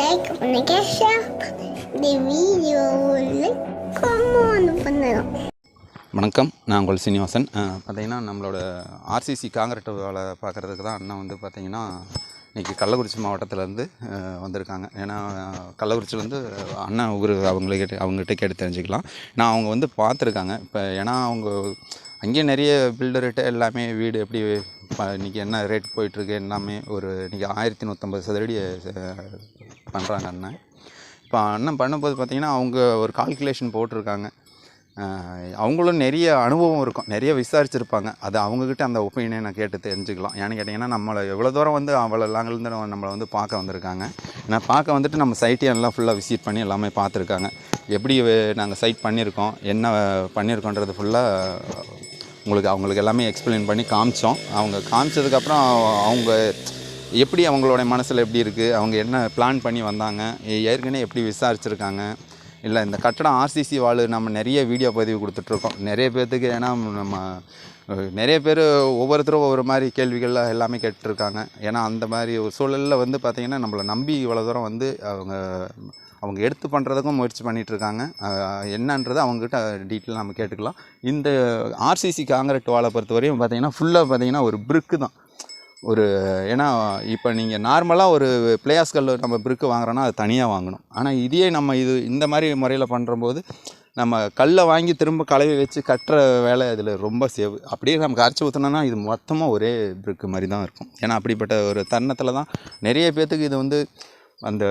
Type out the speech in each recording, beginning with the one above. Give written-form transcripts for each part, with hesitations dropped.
Like பண்ணுங்க, share பண்ணுங்க. இந்த வீடியோவில் கமெண்ட் பண்ணுங்க. வணக்கம், நான் உங்கள் சீனிவாசன். பார்த்திங்கன்னா நம்மளோட ஆர்சிசி காங்கிரட் வேலை பார்க்குறதுக்கு தான் அண்ணன் வந்து பார்த்திங்கன்னா இன்றைக்கி கள்ளக்குறிச்சி மாவட்டத்திலேருந்து வந்திருக்காங்க. ஏன்னா கள்ளக்குறிச்சிலேருந்து அண்ணன் ஊர் அவங்ககிட்ட கேட்டு தெரிஞ்சுக்கலாம். நான் அவங்க வந்து பார்த்துருக்காங்க. இப்போ ஏன்னா அவங்க அங்கேயே நிறைய பில்டர்கிட்ட எல்லாமே வீடு எப்படி இன்றைக்கி என்ன ரேட் போயிட்டுருக்கு எல்லாமே ஒரு இன்றைக்கி 1150 சதுரடி பண்ணுறாங்க அண்ணன். இப்போ அண்ணன் பண்ணும்போது பார்த்திங்கன்னா அவங்க ஒரு கால்குலேஷன் போட்டிருக்காங்க. அவங்களும் நிறைய அனுபவம் இருக்கும், நிறைய விசாரிச்சுருப்பாங்க. அது அவங்கக்கிட்ட அந்த ஒப்பீனியனை நான் கேட்டு தெரிஞ்சுக்கலாம். ஏன்னு கேட்டிங்கன்னா நம்மளை எவ்வளோ தூரம் வந்து அவ்வளோ லாங்கிலேருந்து நம்மளை வந்து பார்க்க வந்திருக்காங்க. நான் பார்க்க வந்துட்டு நம்ம சைட்டையும் எல்லாம் ஃபுல்லாக விசிட் பண்ணி எல்லாமே பார்த்துருக்காங்க. எப்படி நாங்கள் சைட் பண்ணியிருக்கோம், என்ன பண்ணியிருக்கோன்றது ஃபுல்லாக அவங்களுக்கு எல்லாமே எக்ஸ்பிளைன் பண்ணி காமிச்சோம். அவங்க காமிச்சதுக்கப்புறம் அவங்க எப்படி அவங்களோட மனசில் எப்படி இருக்குது, அவங்க என்ன பிளான் பண்ணி வந்தாங்க, ஏற்கனவே எப்படி விசாரிச்சுருக்காங்க. இல்லை இந்த கட்டடம் ஆர்சிசி வால் நம்ம நிறைய வீடியோ பதிவு கொடுத்துட்ருக்கோம் நிறைய பேர்த்துக்கு. ஏன்னா நம்ம நிறைய பேர் ஒவ்வொருத்தரும் ஒவ்வொரு மாதிரி கேள்விகள் எல்லாமே கேட்டுருக்காங்க. ஏன்னா அந்த மாதிரி ஒரு சூழலில் வந்து பார்த்திங்கன்னா நம்மளை நம்பி இவ்வளோ தூரம் வந்து அவங்க எடுத்து பண்ணுறதுக்கும் முயற்சி பண்ணிகிட்ருக்காங்க. என்னன்றது அவங்ககிட்ட டீட்டெயிலாக நம்ம கேட்டுக்கலாம். இந்த ஆர்சிசி காங்கிரட் வாலை பொறுத்தவரையும் பார்த்திங்கன்னா ஃபுல்லாக பார்த்திங்கன்னா ஒரு பிரிக்கு தான். ஏன்னா இப்போ நீங்கள் நார்மலாக ஒரு பிளேயாஸ்கள் நம்ம பிரிக்கு வாங்குறோன்னா அது தனியாக வாங்கணும். ஆனால் இதே நம்ம இந்த மாதிரி முறையில் பண்ணுறம்போது நம்ம கல்லை வாங்கி திரும்ப கலவை வச்சு கட்டுற வேலை அதில் ரொம்ப சேவ். அப்படியே நம்ம கரைச்சி ஊற்றினோன்னா இது மொத்தமாக ஒரே பிரிக்கு மாதிரி தான் இருக்கும். ஏன்னா அப்படிப்பட்ட ஒரு தருணத்தில் தான் நிறைய பேர்த்துக்கு இது வந்து அந்த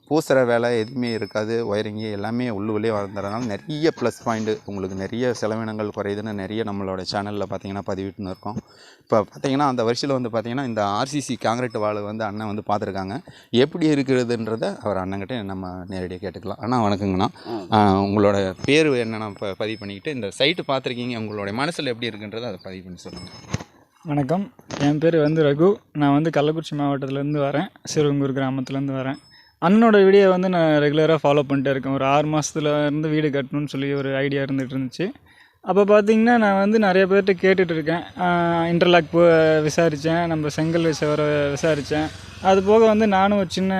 பூசுகிற வேலை எதுவுமே இருக்காது, ஒயரிங்கு எல்லாமே உள்ளே வந்துடுறதுனால நிறைய ப்ளஸ் பாயிண்ட்டு, உங்களுக்கு நிறைய செலவினங்கள் குறையுதுன்னு நிறைய நம்மளோட சேனலில் பார்த்திங்கன்னா பதிவிட்டுன்னு இருக்கோம். இப்போ பார்த்திங்கன்னா அந்த வருஷத்தில் வந்து பார்த்திங்கன்னா இந்த ஆர்சிசி காங்கிரட் வால் வந்து அண்ணன் வந்து பார்த்துருக்காங்க. எப்படி இருக்கிறதுன்றதை அவர் அண்ணங்கிட்ட நம்ம நேரடியாக கேட்டுக்கலாம். அண்ணா வணக்கங்கண்ணா. உங்களோட பேர் என்னென்னா பதிவு பண்ணிக்கிட்டு இந்த சைட்டு பார்த்துருக்கீங்க, உங்களுடைய மனசில் எப்படி இருக்குன்றதை அதை பதிவு பண்ணி சொல்லுங்கள். வணக்கம், என் பேர் வந்து ரகு. நான் வந்து கள்ளக்குறிச்சி மாவட்டத்துலேருந்து வரேன், சிறுவங்கூர் கிராமத்துலேருந்து வரேன். அண்ணனோட வீடியோ வந்து நான் ரெகுலராக ஃபாலோ பண்ணிட்டே இருக்கேன். ஒரு 6 மாதத்துலேருந்து வீடு கட்டணும்னு சொல்லி ஒரு ஐடியா இருந்துகிட்டு. அப்போ பார்த்திங்கன்னா நான் வந்து நிறைய பேர்கிட்ட கேட்டுட்டு இருக்கேன். இன்டர்லாக் விசாரித்தேன், நம்ம செங்கல் விசாரித்தேன். அது போக வந்து நானும் ஒரு சின்ன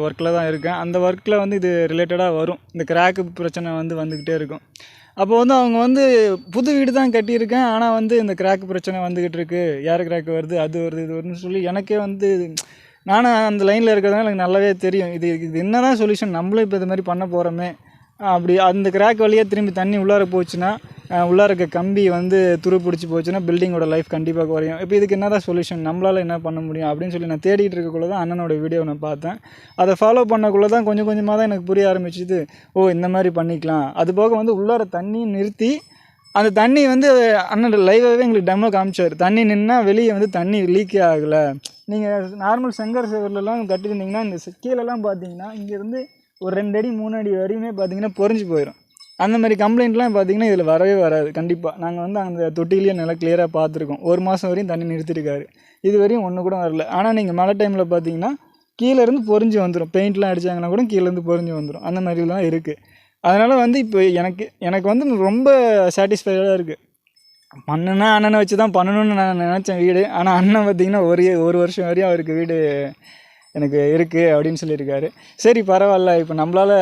ஒர்க்கில் தான் இருக்கேன். அந்த ஒர்க்கில் வந்து இது ரிலேட்டடாக வரும். இந்த கிராக்கு பிரச்சனை வந்துக்கிட்டே இருக்கும். அப்போ வந்து அவங்க வந்து புது வீடு தான் கட்டியிருக்கேன், ஆனால் வந்து இந்த கிராக் பிரச்சனை வந்துக்கிட்டு இருக்குது, ஏர் கிராக் வருது, அது வருது, இது வருதுன்னு சொல்லி எனக்கே வந்து நானும் அந்த லைனில் இருக்கிறதுனால எனக்கு நல்லாவே தெரியும் இது என்ன தான் சொல்யூஷன், நம்மளும் இப்போ இது மாதிரி பண்ண போகிறோமே. அப்படி அந்த கிராக் வழியாக திரும்பி தண்ணி உள்ளார போச்சுன்னா, உள்ளார இருக்க கம்பி வந்து துரு பிடிச்சி போச்சுன்னா பில்டிங்கோட லைஃப் கண்டிப்பாக குறையும். இப்போ இதுக்கு என்ன தான் சொல்யூஷன், நம்மளால் என்ன பண்ண முடியும் அப்படின்னு சொல்லி நான் தேடிட்டு இருக்கக்குள்ள தான் அண்ணனோட வீடியோ நான் பார்த்தேன். அதை ஃபாலோ பண்ணக்குள்ளே தான் கொஞ்சம் கொஞ்சமாக தான் எனக்கு புரிய ஆரம்பிச்சுது. இந்த மாதிரி பண்ணிக்கலாம். அது போக வந்து உள்ளார தண்ணி நிறுத்தி அந்த தண்ணி வந்து அண்ணன் லைவாகவே எங்களுக்கு டெமோ காமிச்சார். தண்ணி நின்னால் வெளியே வந்து தண்ணி லீக்கே ஆகலை. நீங்கள் நார்மல் செங்கர் சேவர்லாம் கட்டியிருந்தீங்கன்னா இந்த கீழெல்லாம் பார்த்தீங்கன்னா இங்கேருந்து ஒரு 2 அடி 3 அடி வரையுமே பார்த்திங்கன்னா பொறிஞ்சு போயிடும். அந்த மாதிரி கம்ப்ளைண்ட்லாம் பார்த்திங்கன்னா இதில் வரவே வராது. கண்டிப்பாக நாங்கள் வந்து அந்த தொட்டிலேயே நல்லா கிளியராக பார்த்துருக்கோம். 1 மாதம் வரையும் தண்ணி நிறுத்திருக்காரு, இது வரையும் ஒன்று கூட வரல. ஆனால் நீங்கள் மழை டைமில் பார்த்தீங்கன்னா கீழேருந்து பொறிஞ்சு வந்துடும். பெயிண்ட்லாம் அடித்தாங்கன்னா கூட கீழேருந்து பொறிஞ்சு வந்துடும். அந்த மாதிரிலாம் இருக்குது. அதனால் வந்து இப்போ எனக்கு வந்து ரொம்ப சாட்டிஸ்ஃபைடாக இருக்குது. பண்ணுன்னா அண்ணனை வச்சு தான் பண்ணணும்னு நான் நினச்சேன் வீடு. ஆனால் அண்ணன் பார்த்திங்கன்னா ஒரு வருஷம் வரையும் அவருக்கு வீடு எனக்கு இருக்குது அப்படின்னு சொல்லியிருக்காரு. சரி பரவாயில்ல, இப்போ நம்மளால்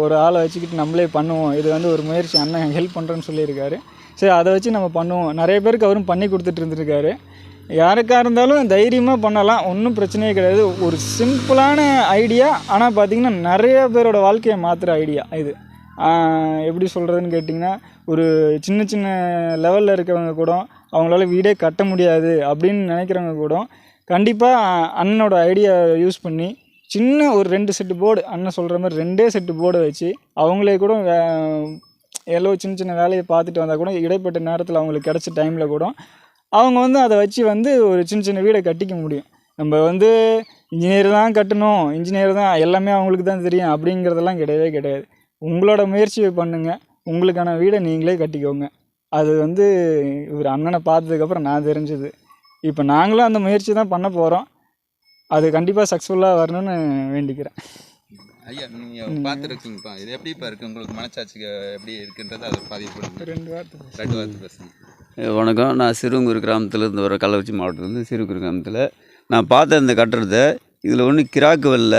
ஒரு ஆளை வச்சுக்கிட்டு நம்மளே பண்ணுவோம், இது வந்து ஒரு முயற்சி, அண்ணன் ஹெல்ப் பண்ணுறேன்னு சொல்லியிருக்காரு. சரி அதை வச்சு நம்ம பண்ணுவோம். நிறைய பேருக்கு அவரும் பண்ணி கொடுத்துட்டு இருந்துருக்காரு. யாருக்காக இருந்தாலும் தைரியமாக பண்ணலாம், ஒன்றும் பிரச்சனையே கிடையாது. ஒரு சிம்பிளான ஐடியா, ஆனால் பார்த்திங்கன்னா நிறைய பேரோட வாழ்க்கையை மாற்றுற ஐடியா இது. எப்படி சொல்கிறதுன்னு கேட்டிங்கன்னா, ஒரு சின்ன சின்ன லெவலில் இருக்கவங்க கூட அவங்களால வீடே கட்ட முடியாது அப்படின்னு நினைக்கிறவங்க கூட கண்டிப்பாக அண்ணனோட ஐடியா யூஸ் பண்ணி சின்ன ஒரு 2 செட்டு போர்டு, அண்ணன் சொல்கிற மாதிரி 2 செட்டு போர்டை வச்சு அவங்களே கூட சின்ன சின்ன வேலையை பார்த்துட்டு வந்தால் கூட இடைப்பட்ட நேரத்தில் அவங்களுக்கு கிடச்ச டைமில் கூட அவங்க வந்து அதை வச்சு வந்து ஒரு சின்ன சின்ன வீடை கட்டிக்க முடியும். நம்ம வந்து இன்ஜினியர் தான் கட்டணும், இன்ஜினியர் தான் எல்லாமே அவங்களுக்கு தான் தெரியும் அப்படிங்கிறதெல்லாம் கிடையவே கிடையாது. உங்களோட முயற்சியை பண்ணுங்கள், உங்களுக்கான வீடை நீங்களே கட்டிக்கோங்க. அது வந்து இவர் அண்ணனை பார்த்ததுக்கப்புறம் நான் தெரிஞ்சது. இப்போ நாங்களும் அந்த முயற்சி தான் பண்ண போகிறோம். அது கண்டிப்பாக சக்ஸஸ்ஃபுல்லாக வரணும்னு வேண்டிக்கிறேன். ஐயா நீங்கள் பார்த்துருக்கீங்கப்பா, இது எப்படிப்பா இருக்குது, உங்களுக்கு மனசாட்சிக்கு எப்படி இருக்குன்றதை அதை பதிவு பண்ணுங்கள். 2 வார்த்தை பேசுங்க. வணக்கம், நான் சிறுவங்கூர் கிராமத்துலேருந்து வரேன். கள்ளக்குறிச்சி மாவட்டத்துலேருந்து சிறுவங்கூர் கிராமத்தில் நான் பார்த்தேன் இந்த கட்டடத்தை. இதில் ஒன்றும் கிராக்கு வரல.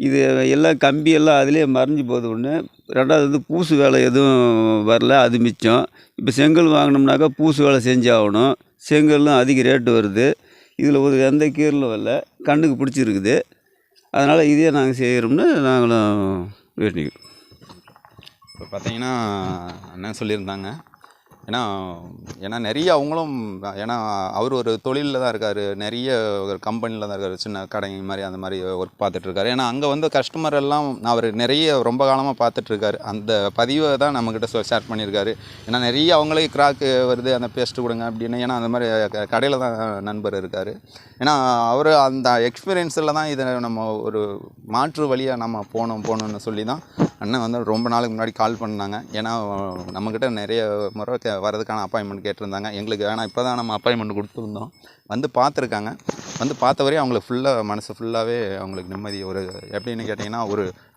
இது எல்லாம் கம்பியெல்லாம் அதிலே மறைஞ்சி போகுது ஒன்று. ரெண்டாவது வந்து பூசு வேலை எதுவும் வரல, அது மிச்சம். இப்போ செங்கல் வாங்கினோம்னாக்கா பூசு வேலை செஞ்சாகணும். செங்கல்லாம் அதிக ரேட்டு வருது. இதில் ஒரு எந்த கீரலும் வரல, கண்ணுக்கு பிடிச்சிருக்குது. அதனால் இதே நாங்கள் செய்கிறோம்னு நாங்களும் வேண்டிக்கிறோம். இப்போ பார்த்தீங்கன்னா அண்ணன் சொல்லியிருந்தாங்க, ஏன்னா நிறைய அவங்களும், ஏன்னா அவர் ஒரு தொழிலில் தான் இருக்கார், நிறைய ஒரு கம்பெனியில் தான் இருக்கார், சின்ன கடை மாதிரி அந்த மாதிரி ஒர்க் பார்த்துட்ருக்காரு. ஏன்னா அங்கே வந்து கஸ்டமர் எல்லாம் அவர் நிறைய ரொம்ப காலமாக பார்த்துட்ருக்காரு. அந்த பதிவை தான் நம்மக்கிட்ட ஷேர் பண்ணியிருக்காரு. ஏன்னா நிறைய அவங்களே கிராக்கு வருது, அந்த பேஸ்ட்டு கொடுங்க அப்படின்னு. ஏன்னா அந்த மாதிரி கடையில் தான் நண்பர் இருக்கார். ஏன்னா அவர் அந்த எக்ஸ்பீரியன்ஸில் தான் இதை நம்ம ஒரு மாற்று வழியாக நம்ம போகணுன்னு சொல்லி தான் அண்ணன் வந்து ரொம்ப நாளுக்கு முன்னாடி கால் பண்ணாங்க. ஏன்னா நம்மக்கிட்ட நிறைய முறை வரதுக்கான அப்பாயின்மெண்ட் கேட்டிருந்தாங்க. எங்களுக்கு வேணாம், இப்போ தான் நம்ம அப்பாயின்மெண்ட் கொடுத்துருந்தோம். வந்து பார்த்துருக்காங்க. வந்து பார்த்தவரையும் அவங்களுக்கு ஃபுல்லாக மனசு ஃபுல்லாகவே அவங்களுக்கு நிம்மதி. ஒரு எப்படின்னு கேட்டிங்கன்னா,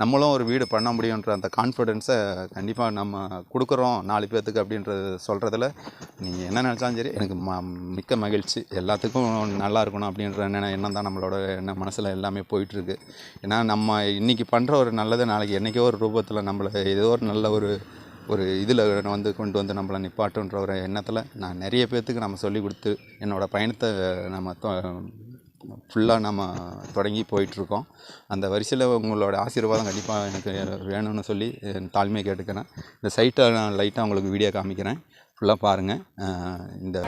நம்மளும் ஒரு வீடு பண்ண முடியுன்ற அந்த கான்ஃபிடென்ஸை கண்டிப்பாக நம்ம கொடுக்குறோம் 4 பேர்த்துக்கு அப்படின்றது சொல்கிறதுல நீங்கள் என்ன நினச்சாலும் சரி, எனக்கு மிக்க மகிழ்ச்சி. எல்லாத்துக்கும் நல்லா இருக்கணும் அப்படின்ற எண்ணம் தான் நம்மளோட மனசில் எல்லாமே போயிட்டுருக்கு. ஏன்னா நம்ம இன்றைக்கி பண்ணுற ஒரு நல்லது நாளைக்கு என்றைக்கோ ஒரு ரூபத்தில் நம்மளை ஏதோ ஒரு நல்ல ஒரு இதில் வந்து கொண்டு வந்து நம்மளை நிப்பாட்டுன்ற ஒரு எண்ணத்தில் நான் நிறைய பேர்த்துக்கு நம்ம சொல்லி கொடுத்து என்னோடய பயணத்தை நம்ம ஃபுல்லாக நம்ம தொடங்கி போயிட்டுருக்கோம். அந்த வரிசையில் உங்களோட ஆசீர்வாதம் கண்டிப்பாக எனக்கு வேணும்னு சொல்லி தாழ்மையை கேட்டுக்கிறேன். இந்த சைட்டை நான் லைட்டாக உங்களுக்கு வீடியோ காமிக்கிறேன், ஃபுல்லாக பாருங்கள். இந்த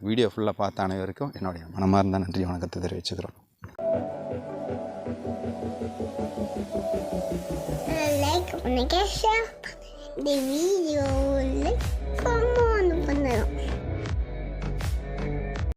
வீடியோ ஃபுல்லாக பார்த்த அனைவருக்கும் என்னுடைய மனமார்ந்த நன்றி வணக்கத்தை தெரிவிச்சுக்கிறோம். லைக் பண்ணுங்க, ஷேர் பண்ணுங்க, இந்த வீடியோவில் கமெண்ட் பண்ணுங்க.